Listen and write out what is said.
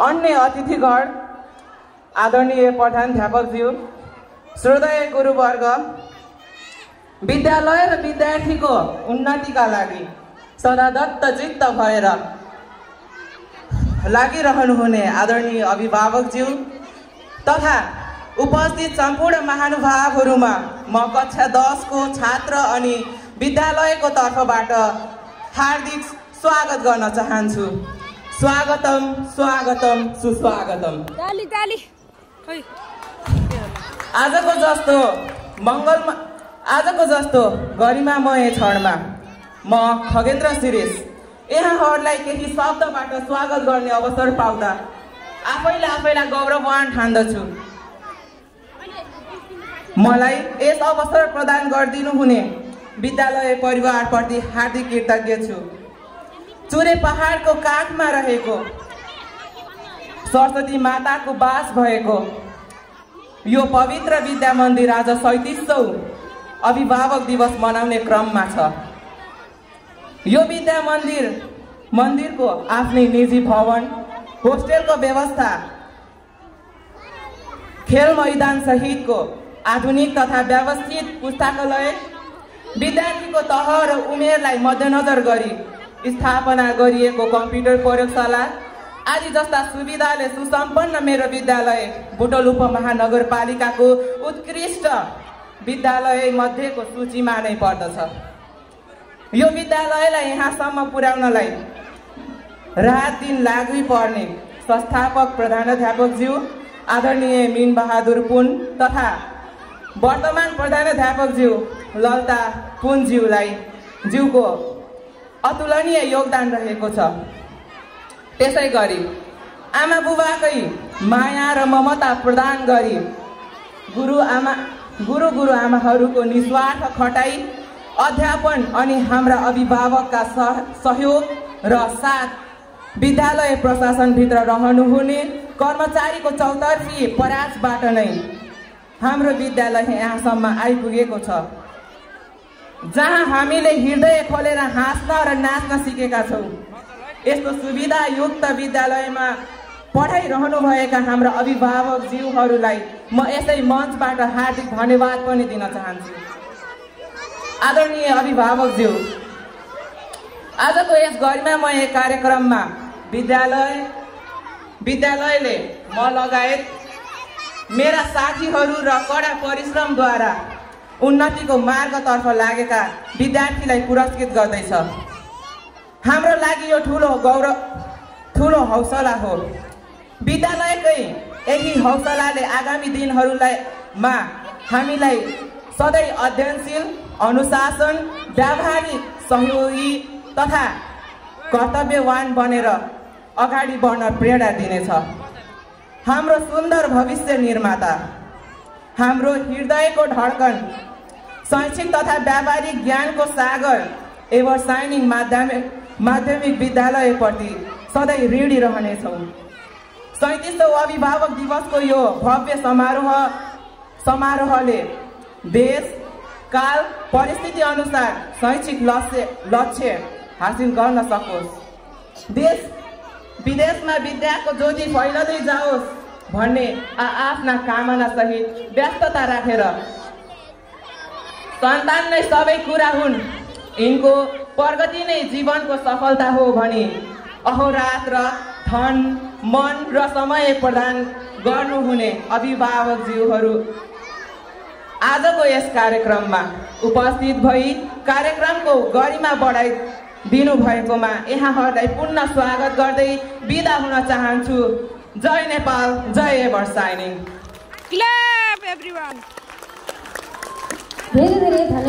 अन्य अतिथिगण, आदरणीय प्रधानाध्यापकज्यू, श्रोताय गुरुवर्ग, विद्यालय र विद्यार्थीको उन्नतिका लागि सदा दत्तचित्त भएर लागिरहनुहुने आदरणीय अभिभावकज्यू तथा उपस्थित सम्पूर्ण महानुभावहरूमा म कक्षा 10 को छात्र अनि विद्यालयको तर्फबाट हार्दिक स्वागत गर्न चाहन्छु। स्वागतम स्वागतम सुस्वागतम। ताली ताली। आजको जस्तो गरिमामय क्षणमा म खगेन्द्र शिरीष यहाँहरूलाई केही शब्दबाट स्वागत गर्ने अवसर पाउँदा आफैलाई गौरववान ठान्दछु। मलाई यस अवसर प्रदान गरिदिनु हुने विद्यालय परिवारप्रति हार्दिक कृतज्ञ छु। चुरे पहाडको काखमा रहेको सरस्वती माताको बास भएको यो पवित्र विद्या मन्दिर आज 37औं अभिभावक दिवस मनाउने क्रममा छ। यो विद्या मन्दिरको आफ्नै निजी भवन, होस्टेलको व्यवस्था, खेल मैदान सहितको आधुनिक तथा व्यवस्थित पुस्तकालय, विद्यार्थीको तह र उमेरलाई मध्यनजर गरी स्थापना गरिएको कम्प्युटर प्रयोगशाला आदि जस्ता सुविधाले सुसम्पन्न मेरो विद्यालय बुटोल उपमहानगरपालिकाको उत्कृष्ट विद्यालय मध्येको सूचीमा नै पर्दछ। यो विद्यालयलाई यहाँसम्म पुर्याउनलाई रात दिन लाग्नु पर्ने संस्थापक प्रधानाध्यापकज्यू आदरणीय मीन बहादुर पुन तथा वर्तमान प्रधानाध्यापकज्यू ललता पुनज्यूको अतुलनीय योगदान रहेको छ। त्यसै गरी आमा बुबाकै माया र ममता प्रदान गरी गुरुआमाहरूको निस्वार्थ खटाई, अध्यापन अनि हाम्रा अभिभावकका सहयोग र साथ विद्यालय प्रशासनभित्र रहनुहुने कर्मचारीको चौतर्फी प्रयासबाट नै हाम्रो विद्यालय यहाँसम्म आइपुगेको छ, जहाँ हामीले हृदय खोलेर हाँस्न र नाच्न सिकेका छौँ। यस्तो सुविधायुक्त विद्यालयमा पढाइरहनुभएका हाम्रा अभिभावकज्यूहरूलाई म यसै मञ्चबाट हार्दिक धन्यवाद पनि दिन चाहन्छु। आदरणीय अभिभावकज्यू, आजको यस गरिमामय कार्यक्रममा विद्यालयले म लगायत मेरा साथीहरू र कडा परिश्रमद्वारा उन्नतिको मार्गतर्फ लागेका विद्यार्थीलाई पुरस्कृत गर्दैछ। हाम्रो लागि यो ठुलो हौसला हो। विद्यालयकै यही हौसलाले आगामी दिनहरूमा हामीलाई सधैँ अध्ययनशील, अनुशासन, व्यावहारिक, सहयोगी तथा कर्तव्यवान बनेर अगाडि बढ्न प्रेरणा दिनेछ। हाम्रो सुन्दर भविष्य निर्माता, हाम्रो हृदयको धड्कन, शैक्षिक तथा व्यावहारिक ज्ञानको सागर एभर साइनिङ माध्यमिक विद्यालयप्रति सधैँ ऋणी रहनेछौँ। 37औं अभिभावक दिवसको यो भव्य समारोहले देश, काल, परिस्थिति अनुसार शैक्षिक लक्ष्य हासिल गर्न सकोस्, देश विदेशमा विद्याको ज्योति फैलदै जाओस् भन्ने आफ्ना कामना सहित व्यस्तता राखेर सन्तान नै सबै कुरा हुन्, यिनको प्रगति नै जीवनको सफलता हो भनी अहोरात्र धन, मन र समय प्रदान गर्नुहुने अभिभावकज्यूहरू आजको यस कार्यक्रममा उपस्थित भई कार्यक्रमको गरिमा बढाइ दिनुभएकोमा यहाँहरूलाई पुनः स्वागत गर्दै बिदा हुन चाहन्छु। जय नेपाल, जय एभर साइनिङ। Clap everyone. धेरै धेरै धन्यवाद।